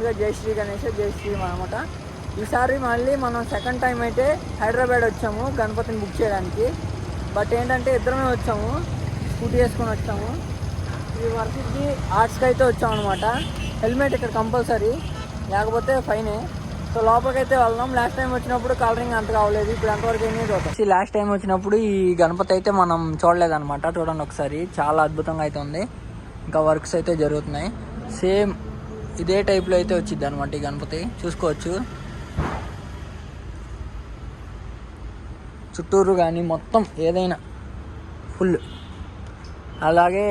సింపుల్గా జయశ్రీ గణేష్ జయశ్రీ అనమాట. ఈసారి మళ్ళీ మనం సెకండ్ టైం అయితే హైదరాబాద్ వచ్చాము గణపతిని బుక్ చేయడానికి. బట్ ఏంటంటే ఇద్దరమే వచ్చాము, స్కూటీ వేసుకొని వచ్చాము. ఇది వర్క్కి ఆర్ట్స్కి అయితే వచ్చాము అనమాట. హెల్మెట్ ఇక్కడ కంపల్సరీ, లేకపోతే ఫైనే. సో లోపలికి అయితే వెళ్దాం. లాస్ట్ టైం వచ్చినప్పుడు కలరింగ్ అంత కావలేదు, ఇప్పుడు ఎంతవరకు అయినా చూద్దాం. లాస్ట్ టైం వచ్చినప్పుడు ఈ గణపతి అయితే మనం చూడలేదన్నమాట. చూడండి ఒకసారి, చాలా అద్భుతంగా అయితే ఉంది. ఇంకా వర్క్స్ అయితే జరుగుతున్నాయి. సేమ్ ఇదే టైప్లో అయితే వచ్చింది అనమాట ఈ గణపతి. చూసుకోవచ్చు చుట్టూరు కానీ మొత్తం ఏదైనా ఫుల్. అలాగే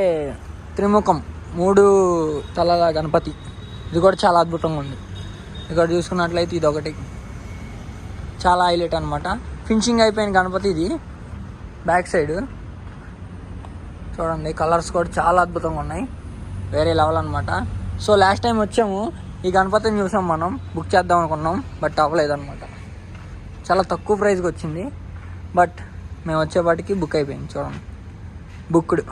త్రిముఖం 3 తలల గణపతి, ఇది కూడా చాలా అద్భుతంగా ఉంది. ఇక్కడ చూసుకున్నట్లయితే ఇది ఒకటి చాలా హైలైట్ అనమాట. ఫినిషింగ్ అయిపోయిన గణపతి ఇది. బ్యాక్ సైడ్ చూడండి, కలర్స్ కూడా చాలా అద్భుతంగా ఉన్నాయి, వేరే లెవెల్ అనమాట. సో లాస్ట్ టైం వచ్చాము, ఈ గణపతిని చూసాం, మనం బుక్ చేద్దాం అనుకున్నాం, బట్ అవ్వలేదన్నమాట. చాలా తక్కువ ప్రైస్కి వచ్చింది, బట్ మేము వచ్చేపాటికి బుక్ అయిపోయింది. చూడండి, బుక్డ్.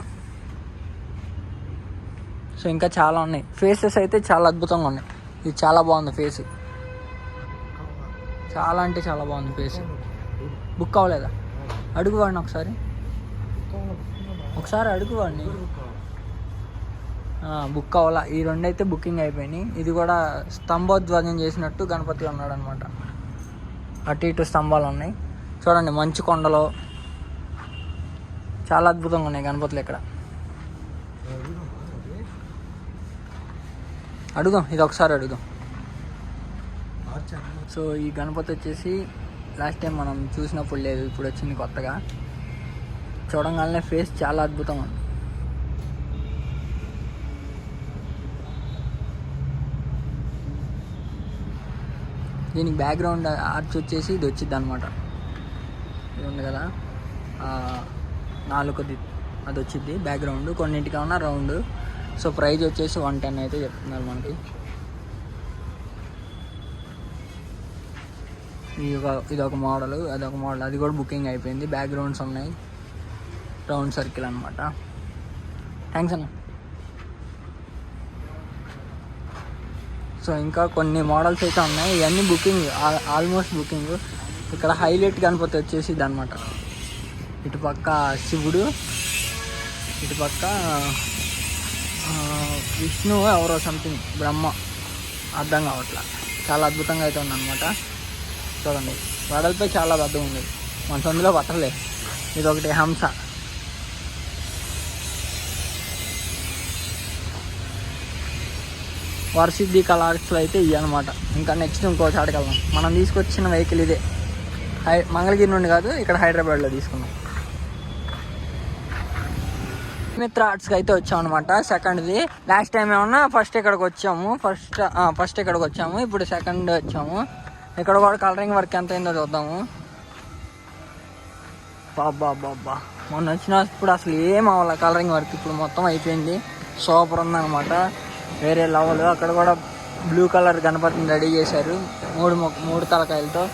సో ఇంకా చాలా ఉన్నాయి. ఫేసెస్ అయితే చాలా అద్భుతంగా ఉన్నాయి. ఇది చాలా బాగుంది ఫేస్, చాలా అంటే చాలా బాగుంది ఫేస్. బుక్ అవ్వలేదా? అడుగు వాడిని ఒకసారి అడుగు వాడిని. బుక్ అవ్వాలా. ఈ 2 అయితే బుకింగ్ అయిపోయినాయి. ఇది కూడా స్తంభోధ్వజం చేసినట్టు గణపతి ఉన్నాడు అనమాట. అటు ఇటు స్తంభాలు ఉన్నాయి. చూడండి, మంచు కొండలో చాలా అద్భుతంగా ఉన్నాయి గణపతులు ఇక్కడ. అడుగుదాం, ఇది ఒకసారి అడుగుదాం. సో ఈ గణపతి వచ్చేసి లాస్ట్ టైం మనం చూసినప్పుడు లేదు, ఇప్పుడు వచ్చింది కొత్తగా. చూడంగానే ఫేస్ చాలా అద్భుతంగా ఉంది. దీనికి బ్యాక్గ్రౌండ్ ఆర్చ్ వచ్చేసి ఇది వచ్చింది అనమాట. ఇది ఉంది కదా, 4 అది వచ్చింది బ్యాక్గ్రౌండ్. కొన్నింటికన్నా రౌండ్. సో ప్రైజ్ వచ్చేసి 110 అయితే చెప్తున్నారు మనకి. ఇది ఒక మోడల్, అదొక మోడల్, అది కూడా బుకింగ్ అయిపోయింది. బ్యాక్గ్రౌండ్స్ ఉన్నాయి, రౌండ్ సర్కిల్ అనమాట. థ్యాంక్స్ అన్న. సో ఇంకా కొన్ని మోడల్స్ అయితే ఉన్నాయి, ఇవన్నీ బుకింగ్, ఆల్మోస్ట్ బుకింగ్. ఇక్కడ హైలైట్ గణపతి వచ్చేసి ఇది అనమాట. ఇటుపక్క శివుడు, ఇటుపక్క విష్ణు ఎవరో సంథింగ్, బ్రహ్మ, అర్థం కావట్లా. చాలా అద్భుతంగా అయితే ఉందన్నమాట. చూడండి, వడలపై చాలా పెద్దగా ఉంది, మన సందులో పట్టలే. ఇది ఒకటి హంస. వర్షిద్ది కలర్స్లో అయితే ఇవి అనమాట. ఇంకా నెక్స్ట్ ఇంకో చాటుకి వెళ్దాం. మనం తీసుకొచ్చిన వెహికల్ ఇదే, మంగళగిరి నుండి కాదు, ఇక్కడ హైదరాబాద్లో తీసుకున్నాం. మిత్ర ఆర్ట్స్కి అయితే వచ్చాము అనమాట, సెకండ్ది. లాస్ట్ టైం ఏమన్నా ఫస్ట్ ఇక్కడికి వచ్చాము, ఫస్ట్ ఇక్కడికి వచ్చాము, ఇప్పుడు సెకండ్ వచ్చాము. ఇక్కడ కూడా కలరింగ్ వర్క్ ఎంత అయిందో చూద్దాము. బాబా, మొన్న వచ్చినప్పుడు అసలు ఏం అవ్వాలి కలరింగ్ వర్క్, ఇప్పుడు మొత్తం అయిపోయింది. సూపర్ ఉందన్నమాట, వేరే లెవెల్. అక్కడ కూడా బ్లూ కలర్ గణపతిని రెడీ చేశారు, 3 తలకాయలతో.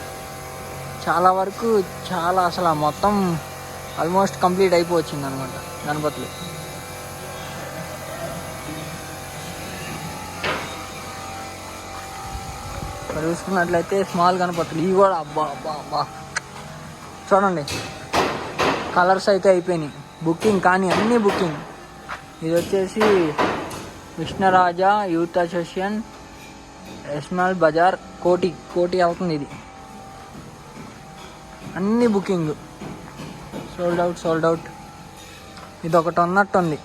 చాలా వరకు చాలా అసలు మొత్తం ఆల్మోస్ట్ కంప్లీట్ అయిపోవచ్చింది అనమాట గణపతులు. ఇక్కడ చూసుకున్నట్లయితే స్మాల్ గణపతులు, ఇవి కూడా అబ్బా చూడండి, కలర్స్ అయితే అయిపోయినాయి, బుకింగ్ కానీ అన్నీ బుకింగ్. ఇది వచ్చేసి విష్ణురాజ యూత్ అసోసియేషన్, ఎస్మాల్ బజార్, కోటి అవుతుంది. ఇది అన్నీ బుకింగ్, సోల్డ్ అవుట్. ఇది ఒకటి ఉన్నట్టుంది.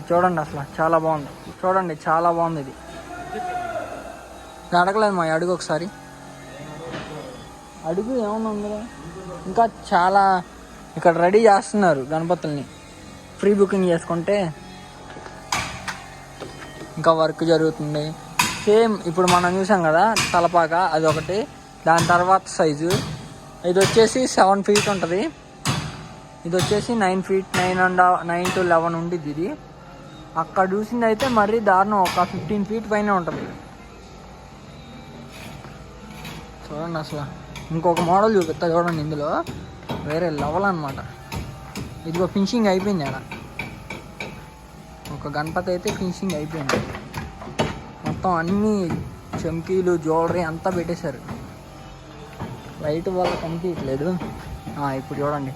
చూడండి, అసలు చాలా బాగుంది. చూడండి, చాలా బాగుంది. ఇది అడగలేదు మా, అడుగు ఒకసారి, అడుగు ఏమన్నా ఉందా. ఇంకా చాలా ఇక్కడ రెడీ చేస్తున్నారు గణపతుల్ని, ప్రీ బుకింగ్ చేసుకుంటే ఇంకా వర్క్ జరుగుతుంది. సేమ్ ఇప్పుడు మనం చూసాం కదా తలపాక, అది ఒకటి. దాని తర్వాత సైజు ఇది వచ్చేసి 7 feet ఉంటుంది, ఇది వచ్చేసి 9 feet, 9 to 11 ఉండిద్ది. ఇది అక్కడ చూసింది అయితే మరీ దారుణం, ఒక 15 feet పైన ఉంటుంది. చూడండి, అసలు ఇంకొక మోడల్ చూపిస్తా చూడండి, ఇందులో వేరే లెవెల్ అనమాట. ఇదిగో ఫినిషింగ్ అయిపోయింది. అక్కడ ఒక గణపతి అయితే ఫినిషింగ్ అయిపోయింది, మొత్తం మొత్తం అన్నీ చమ్కీలు జ్యువెలరీ అంతా పెట్టేశారు. లైట్ వల్ల కనిపించట్లేదు. ఇప్పుడు చూడండి,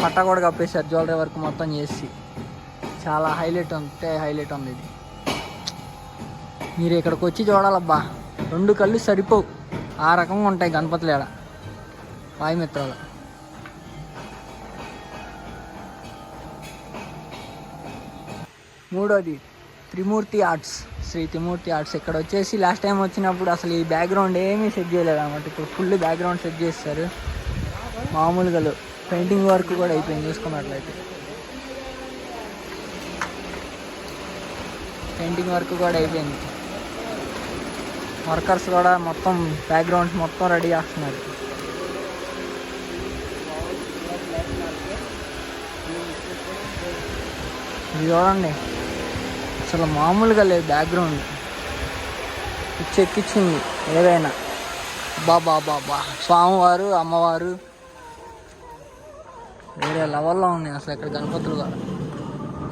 పట్ట కూడా కప్పేశారు జ్యువెలరీ వర్క్ మొత్తం చేసి. చాలా హైలైట్ ఉంది ఇది. మీరు ఇక్కడికి వచ్చి చూడాలబ్బా, 2 కళ్ళు సరిపోవు, ఆ రకంగా ఉంటాయి గణపతులు ఏడ వాయుమిత్రాలు. మూడోది త్రిమూర్తి ఆర్ట్స్, శ్రీ త్రిమూర్తి ఆర్ట్స్. ఇక్కడ వచ్చేసి లాస్ట్ టైం వచ్చినప్పుడు అసలు ఈ బ్యాక్గ్రౌండ్ ఏమీ సెట్ చేయలేదు అనమాట. ఇప్పుడు ఫుల్ బ్యాక్గ్రౌండ్ సెట్ చేస్తారు. మామూలుగా పెయింటింగ్ వర్క్ కూడా అయిపోయింది చూసుకున్నట్లయితే. పెయింటింగ్ వర్క్ కూడా అయిపోయింది. వర్కర్స్ కూడా మొత్తం బ్యాక్గ్రౌండ్స్ మొత్తం రెడీ చేస్తున్నారు. ఇది చూడండి, అసలు మామూలుగా లేదు బ్యాక్గ్రౌండ్, ఎక్కిచ్చింది ఏదైనా. బాబా స్వామివారు అమ్మవారు వేరే లెవెల్లో ఉన్నాయి అసలు ఇక్కడ గణపతులు కూడా.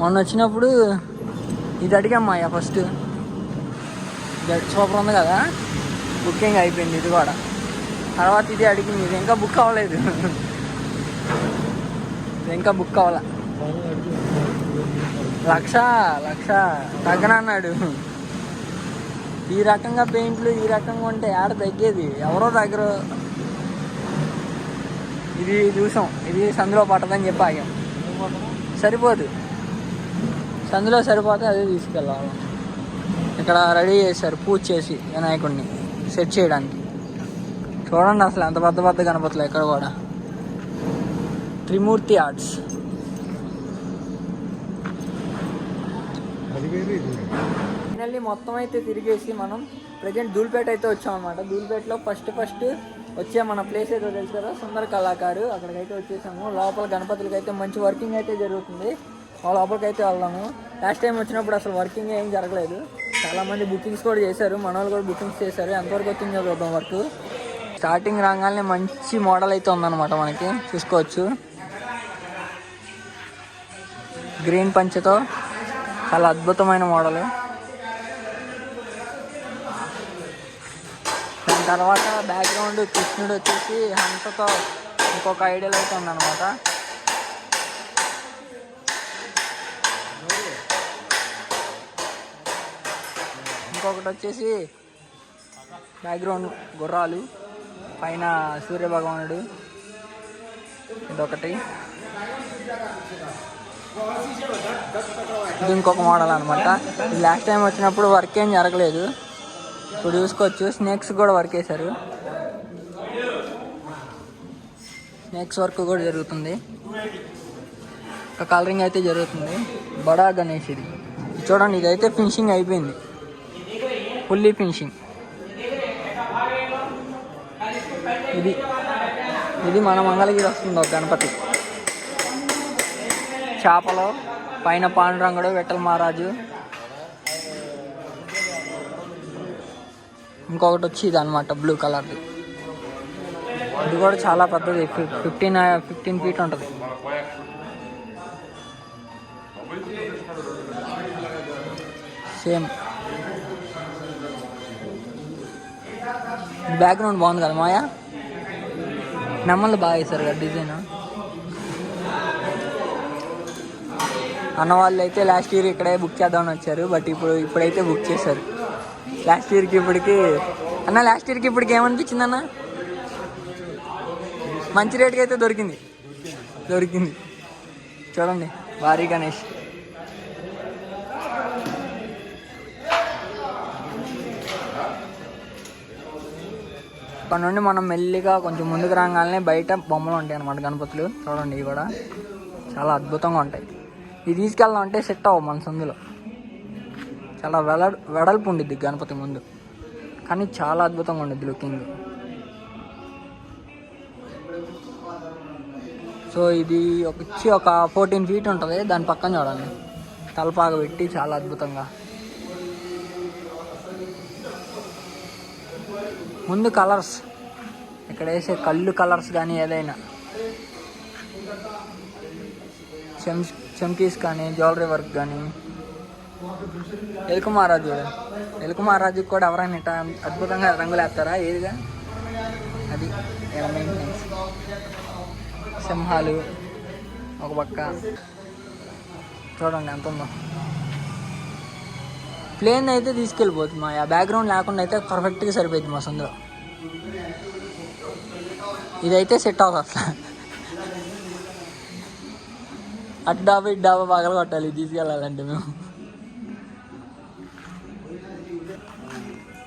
మొన్న వచ్చినప్పుడు ఇది అడిగమ్మా ఫస్ట్, సూపర్ ఉంది కదా, బుకింగ్ అయిపోయింది ఇది కూడా. తర్వాత ఇది అడిగింది, ఇది ఇంకా బుక్ అవ్వలేదు, ఇది ఇంకా బుక్ అవ్వాల. 1,00,000 తగ్గనన్నాడు. ఈ రకంగా పెయింట్లు ఈ రకంగా ఉంటే ఆడ తగ్గేది ఎవరో దగ్గర. ఇది చూసాం, ఇది సందులో పట్టదని చెప్పి ఆగాం. సరిపోదు, సందులో సరిపోతే అదే తీసుకెళ్ళాలి. ఇక్కడ రెడీ చేశారు పూజ చేసి వినాయకుడిని సెట్ చేయడానికి. చూడండి అసలు ఎంత పెద్ద గణపతులు ఇక్కడ కూడా. త్రిమూర్తి ఆర్ట్స్. ఫైనల్లీ మొత్తం అయితే తిరిగేసి మనం ప్రజెంట్ ధూళిపేట అయితే వచ్చామన్నమాట. ధూళిపేటలో ఫస్ట్ వచ్చే మన ప్లేస్ అయితే తెలుసు కదా, సుందర కళాకారు, అక్కడికైతే వచ్చేసాము. లోపల గణపతులకి అయితే మంచి వర్కింగ్ అయితే జరుగుతుంది. లోపలికి అయితే వెళ్దాము. లాస్ట్ టైం వచ్చినప్పుడు అసలు వర్కింగ్ ఏం జరగలేదు. చాలామంది బుకింగ్స్ కూడా చేశారు, మన వాళ్ళు కూడా బుకింగ్స్ చేశారు. ఎంతవరకు వచ్చిందో చూద్దాం వర్క్. స్టార్టింగ్ రాగానే మంచి మోడల్ అయితే ఉందన్నమాట, మనకి చూసుకోవచ్చు. గ్రీన్ పంచతో చాలా అద్భుతమైన మోడల్. దాని తర్వాత బ్యాక్గ్రౌండ్ కృష్ణుడు వచ్చేసి హంసతో ఇంకొక ఐడియల్ అయితే ఉందన్నమాట. ఇంకొకటి వచ్చేసి బ్యాక్గ్రౌండ్ గుర్రాలు, పైన సూర్యభగవానుడు, ఇదొకటి. ఇది ఇంకొక మోడల్ అనమాట. ఇది లాస్ట్ టైం వచ్చినప్పుడు వర్క్ ఏం జరగలేదు. ఇప్పుడు చూసుకోవచ్చు, స్నేక్స్ కూడా వర్క్ వేశారు. స్నేక్స్ వర్క్ కూడా జరుగుతుంది. ఒక కలరింగ్ అయితే జరుగుతుంది. బడా గణేష్ ఇది చూడండి, ఇదైతే ఫినిషింగ్ అయిపోయింది, ఫుల్లీ ఫినిషింగ్. ఇది మన మంగళగిరి వస్తుంది ఒక గణపతి. చేపలు, పైన పాండురంగుడు, విఠల మహారాజు. ఇంకొకటి వచ్చి ఇది అనమాట, బ్లూ కలర్ది. ఇది కూడా చాలా పెద్దది, 15 ఫీట్ ఉంటుంది. సేమ్ బ్యాక్గ్రౌండ్ బాగుంది కదా మాయా, నెమ్మలు బాగా వేశారు కదా డిజైన్. అన్నవాళ్ళు అయితే లాస్ట్ ఇయర్ ఇక్కడే బుక్ చేద్దామని వచ్చారు, బట్ ఇప్పుడైతే బుక్ చేశారు. లాస్ట్ ఇయర్కి ఇప్పటికి ఏమనిపించింది అన్న? మంచి రేట్కి అయితే దొరికింది. చూడండి, భారీ గణేష్. అక్కడ నుండి మనం మెల్లిగా కొంచెం ముందుకు రాగానే బయట బొమ్మలు ఉంటాయి అన్నమాట, గణపతులు. చూడండి, ఇవి కూడా చాలా అద్భుతంగా ఉంటాయి. ఇది తీసుకెళ్దాం అంటే సెట్ అవ్వ మన సందులో. చాలా వెడల్పు ఉండిద్ది గణపతి ముందు, కానీ చాలా అద్భుతంగా ఉండిద్ది లుకింగ్. సో ఇది వచ్చి ఒక 14 ఫీట్ ఉంటుంది. దాని పక్కన చూడండి, తలపాగ పెట్టి చాలా అద్భుతంగా. ముందు కలర్స్, ఇక్కడ వేసే కళ్ళు కలర్స్ కానీ ఏదైనా చమ్కీస్ కానీ జ్యువెలరీ వర్క్ కానీ. ఎలుక మహారాజు ఎలుక మహారాజుకి కూడా ఎవరైనా ఇట్లా అద్భుతంగా రంగులు వేస్తారా? ఏదిగా అది మెయింటెనెన్స్. సింహాలు ఒక పక్క చూడండి ఎంత ఉందో. ప్లేన్ అయితే తీసుకెళ్ళిపోతుంది మా బ్యాక్గ్రౌండ్ లేకుండా అయితే పర్ఫెక్ట్గా సరిపోయింది మా సందులో. ఇదైతే సెట్ అవుతుంది అసలు. అటు డాబా ఇటు డాబా పగల కొట్టాలి తీసుకెళ్ళాలంటే మేము.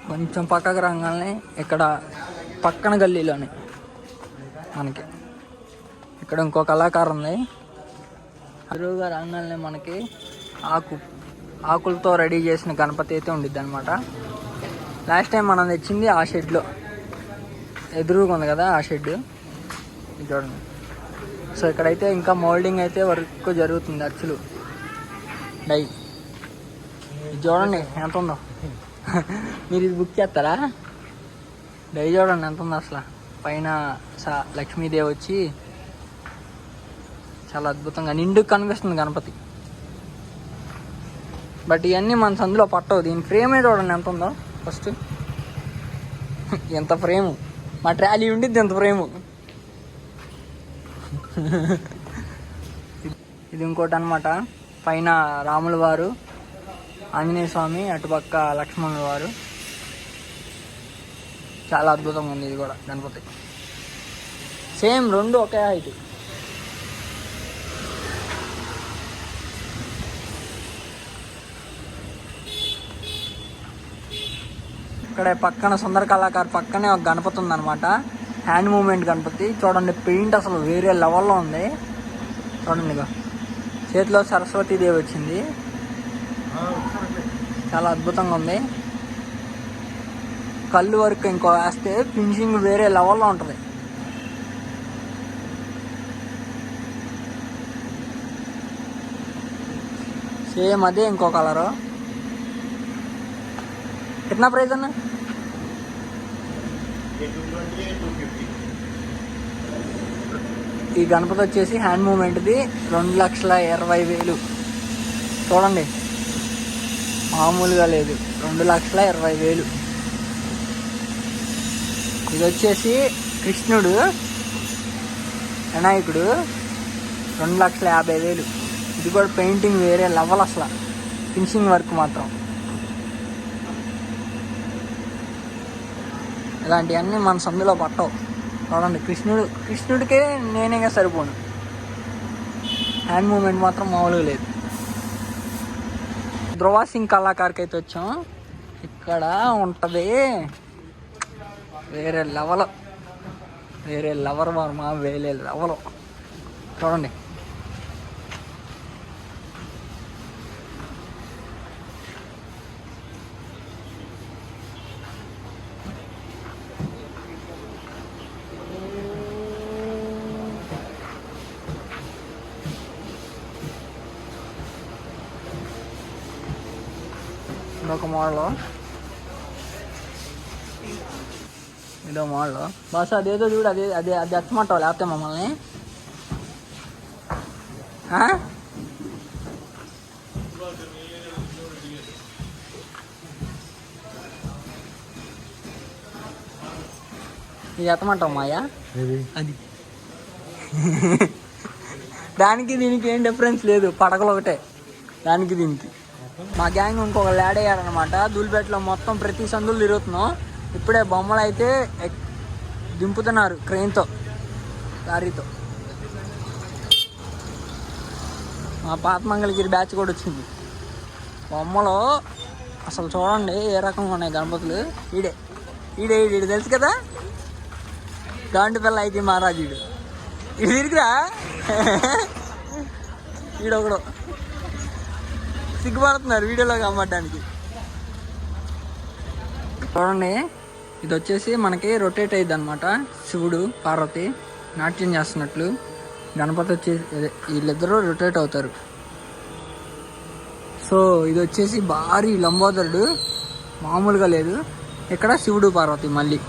కొంచెం పక్కకు రంగాల్ని ఇక్కడ పక్కన గల్లీలోనే మనకి ఇక్కడ ఇంకో కళాకారం ఉంది. అరువుగా రంగాల్ని మనకి ఆకులతో రెడీ చేసిన గణపతి అయితే ఉండిద్ది అనమాట. లాస్ట్ టైం మనం తెచ్చింది ఆ షెడ్లో ఎదురుగా ఉంది కదా, ఆ షెడ్ చూడండి. సో ఇక్కడైతే ఇంకా మోల్డింగ్ అయితే వర్క్ జరుగుతుంది. అచ్చులు డై ఇది చూడండి ఎంత ఉందో. మీరు ఇది బుక్ చేస్తారా? డై చూడండి ఎంత ఉందో అసలు. పైన లక్ష్మీదేవి వచ్చి చాలా అద్భుతంగా నిండుకు కనిపిస్తుంది గణపతి. బట్ ఇవన్నీ మన సందులో పట్టవు. దీని ఫ్రేమే చూడండి ఎంత ఉందో. ఫస్ట్ ఎంత ఫ్రేము, మా ట్రాలీ ఉండిద్ది ఎంత ఫ్రేము. ఇది ఇంకోటి అనమాట. పైన రాముల వారు, ఆంజనేయ స్వామి, అటుపక్క లక్ష్మణుల వారు. చాలా అద్భుతంగా ఉంది ఇది కూడా గణపతి. సేమ్ రెండు ఒకే హైట్. ఇక్కడ పక్కన సుందర కళాకారు పక్కనే ఒక గణపతి ఉందన్నమాట. హ్యాండ్ మూమెంట్ గణపతి చూడండి. పెయింట్ అసలు వేరే లెవెల్లో ఉంది చూడండి. ఇక చేతిలో సరస్వతీదేవి వచ్చింది. చాలా అద్భుతంగా ఉంది. కళ్ళు వరకు ఇంకో వేస్తే ఫినిషింగ్ వేరే లెవెల్లో ఉంటుంది. సేమ్ అదే ఇంకో కలరు. कितना प्राइस అన్న? ఈ గణపతి వచ్చేసి హ్యాండ్ మూమెంట్ది 2,20,000 చూడండి. మామూలుగా లేదు, 2,20,000. ఇది వచ్చేసి కృష్ణుడు వినాయకుడు 2,50,000. ఇది కూడా పెయింటింగ్ వేరే లెవెల్ అసలు. ఫినిషింగ్ వర్క్ మాత్రం ఇలాంటివన్నీ మన సందులో పట్టవు చూడండి. కృష్ణుడికే నేనేగా సరిపోను. హ్యాండ్ మూమెంట్ మాత్రం మామూలుగా లేదు. ధ్రువ సింగ్ కళాకారుకి అయితే వచ్చాం. ఇక్కడ ఉంటుంది వేరే లెవెల్, వేరే లెవర్ వర్మ, వేరే లెవెల్ చూడండి. ఇదొక మోడల్, ఇదో మోడల్. బస్ అదేదో చూడు, అదే అదే అది ఎత్తమంటావు లేకపోతే మమ్మల్ని. ఇది ఎత్తమంటావు మాయా? అది దానికి దీనికి ఏం డిఫరెన్స్ లేదు, పడకలు ఒకటే దానికి దీనికి. మా గ్యాంగ్ ఇంకొక ల్యాడ్ అయ్యారనమాట. ధూళిపేటలో మొత్తం ప్రతి సందులు తిరుగుతున్నాం. ఇప్పుడే బొమ్మలు అయితే దింపుతున్నారు క్రెయిన్తో, లారీతో. మా పాత మంగళగిరి బ్యాచ్ కూడా వచ్చింది. బొమ్మలు అసలు చూడండి ఏ రకంగా ఉన్నాయి గణపతులు. ఈడే ఈడే ఈడు తెలుసు కదా, గాండు పిల్ల అయితే మహారాజుడు. ఇది తిరిగిరా ఈడొకడు సిగ్గుపడుతున్నారు వీడియోలో కమ్మడానికి. చూడండి ఇది వచ్చేసి మనకి రొటేట్ అయ్యిద్ది అనమాట. శివుడు పార్వతి నాట్యం చేస్తున్నట్లు, గణపతి వచ్చేసి వీళ్ళిద్దరూ రొటేట్ అవుతారు. సో ఇది వచ్చేసి భారీ లంబోదరుడు, మామూలుగా లేదు. ఇక్కడ శివుడు పార్వతి మళ్ళీ